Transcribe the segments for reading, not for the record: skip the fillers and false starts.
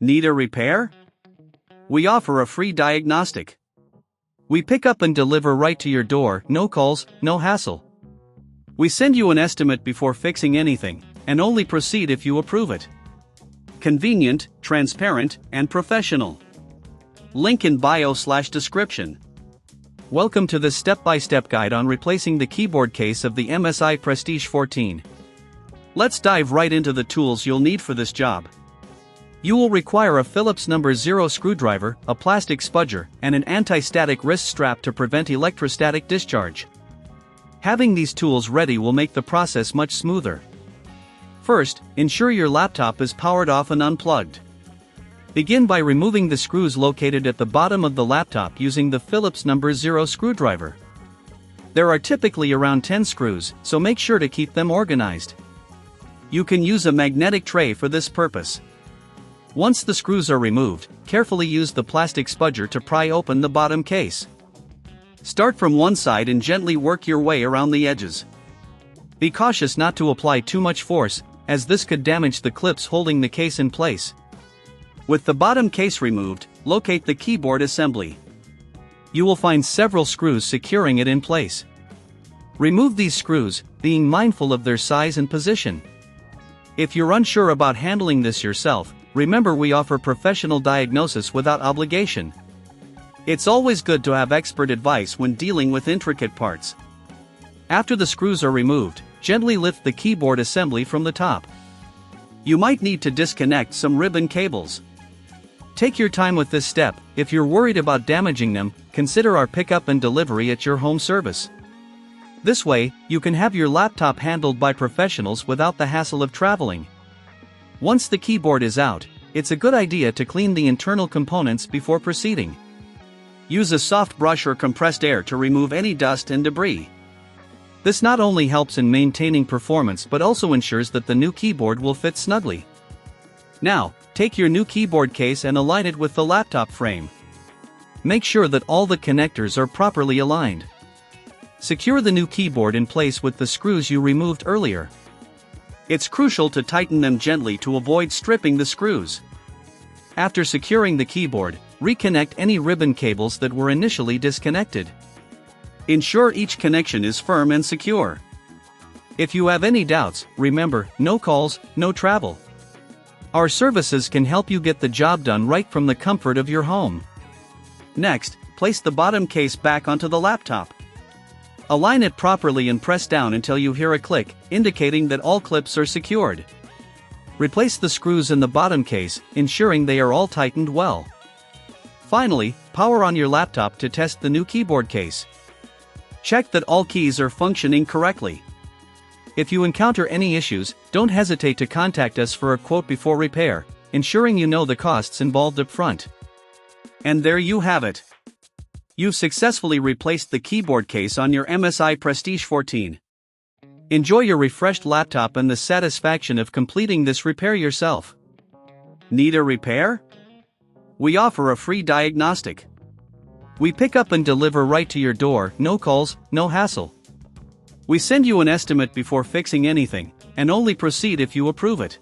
Need a repair? We offer a free diagnostic. We pick up and deliver right to your door, no calls, no hassle. We send you an estimate before fixing anything, and only proceed if you approve it. Convenient, transparent, and professional. Link in bio/description. Welcome to this step-by-step guide on replacing the keyboard case of the MSI Prestige 14. Let's dive right into the tools you'll need for this job. You will require a Phillips No. 0 screwdriver, a plastic spudger, and an anti-static wrist strap to prevent electrostatic discharge. Having these tools ready will make the process much smoother. First, ensure your laptop is powered off and unplugged. Begin by removing the screws located at the bottom of the laptop using the Phillips No. 0 screwdriver. There are typically around 10 screws, so make sure to keep them organized. You can use a magnetic tray for this purpose. Once the screws are removed, carefully use the plastic spudger to pry open the bottom case. Start from one side and gently work your way around the edges. Be cautious not to apply too much force, as this could damage the clips holding the case in place. With the bottom case removed, locate the keyboard assembly. You will find several screws securing it in place. Remove these screws, being mindful of their size and position. If you're unsure about handling this yourself, remember we offer professional diagnosis without obligation. It's always good to have expert advice when dealing with intricate parts. After the screws are removed, gently lift the keyboard assembly from the top. You might need to disconnect some ribbon cables. Take your time with this step. If you're worried about damaging them, consider our pickup and delivery at your home service. This way, you can have your laptop handled by professionals without the hassle of traveling. Once the keyboard is out, it's a good idea to clean the internal components before proceeding. Use a soft brush or compressed air to remove any dust and debris. This not only helps in maintaining performance but also ensures that the new keyboard will fit snugly. Now, take your new keyboard case and align it with the laptop frame. Make sure that all the connectors are properly aligned. Secure the new keyboard in place with the screws you removed earlier. It's crucial to tighten them gently to avoid stripping the screws. After securing the keyboard, reconnect any ribbon cables that were initially disconnected. Ensure each connection is firm and secure. If you have any doubts, remember, no calls, no travel. Our services can help you get the job done right from the comfort of your home. Next, place the bottom case back onto the laptop. Align it properly and press down until you hear a click, indicating that all clips are secured. Replace the screws in the bottom case, ensuring they are all tightened well. Finally, power on your laptop to test the new keyboard case. Check that all keys are functioning correctly. If you encounter any issues, don't hesitate to contact us for a quote before repair, ensuring you know the costs involved up front. And there you have it. You've successfully replaced the keyboard case on your MSI Prestige 14. Enjoy your refreshed laptop and the satisfaction of completing this repair yourself. Need a repair? We offer a free diagnostic. We pick up and deliver right to your door, no calls, no hassle. We send you an estimate before fixing anything, and only proceed if you approve it.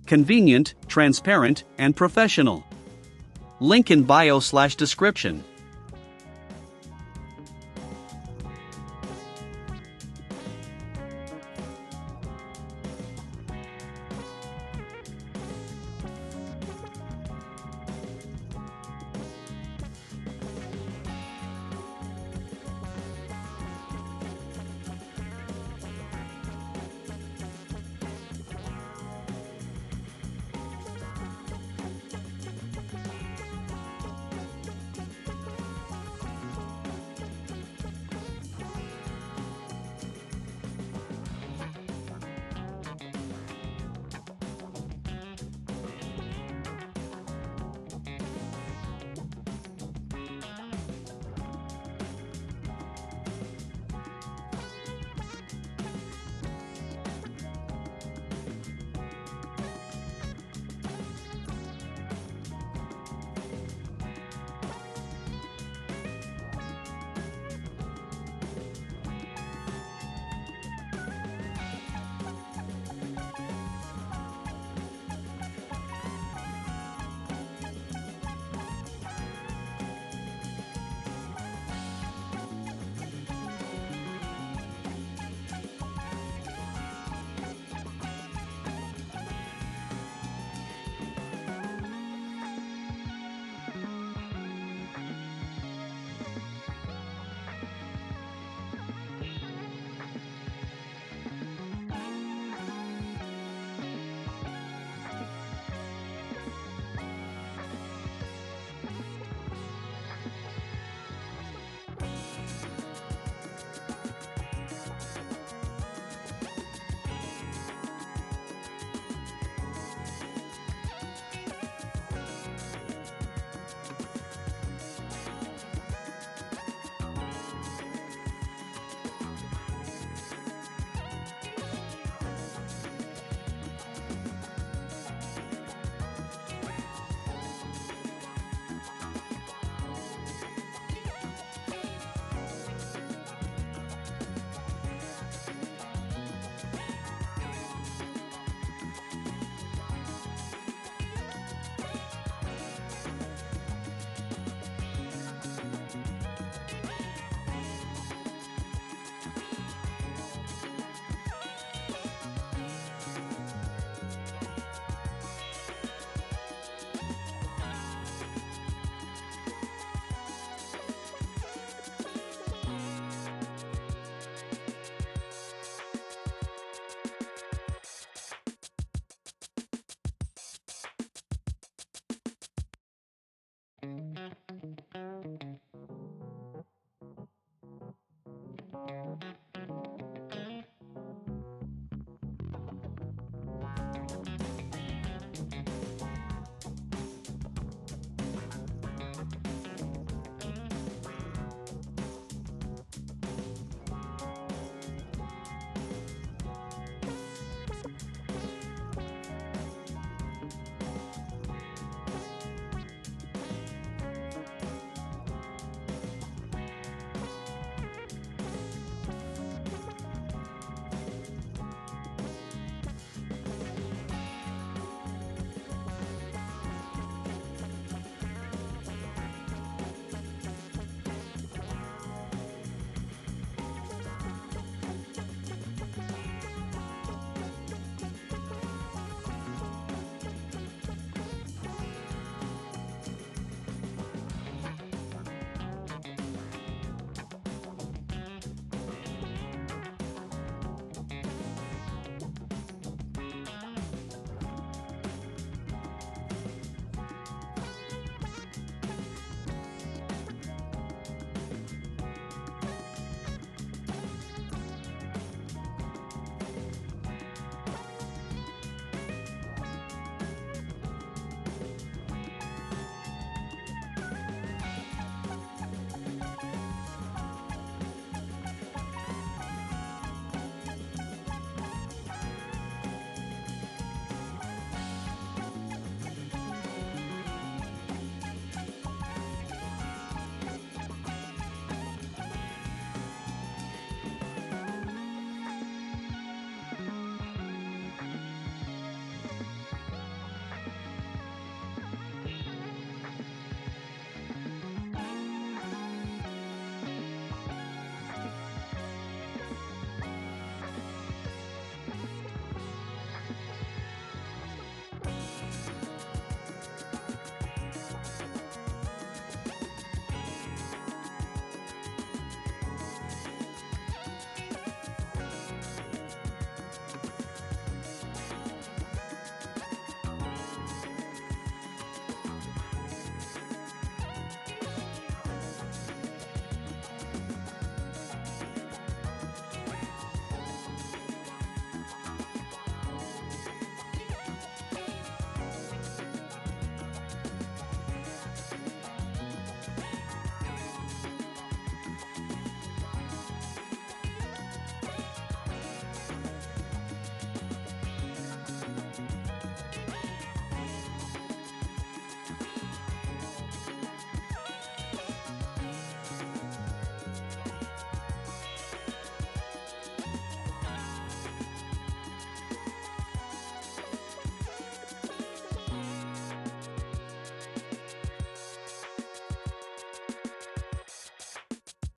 Convenient, transparent, and professional. Link in bio/description.